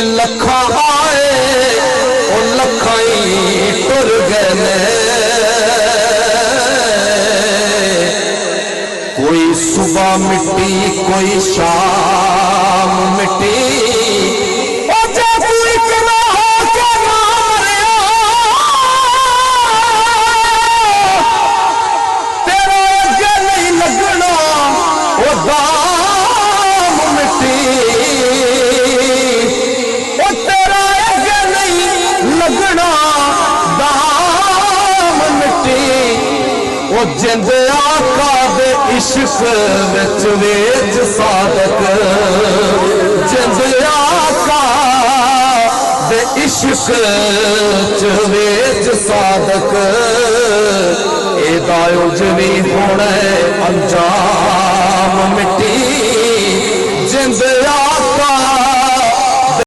لکھا آئے وہ لکھائی ٹر گئے کوئی صبح مٹی کوئی شام مٹی جند آقا دے عشق وچ ویچ صادق جند آقا دے عشق وچ ویچ صادق اے دایو جوی ہونے انجام مٹی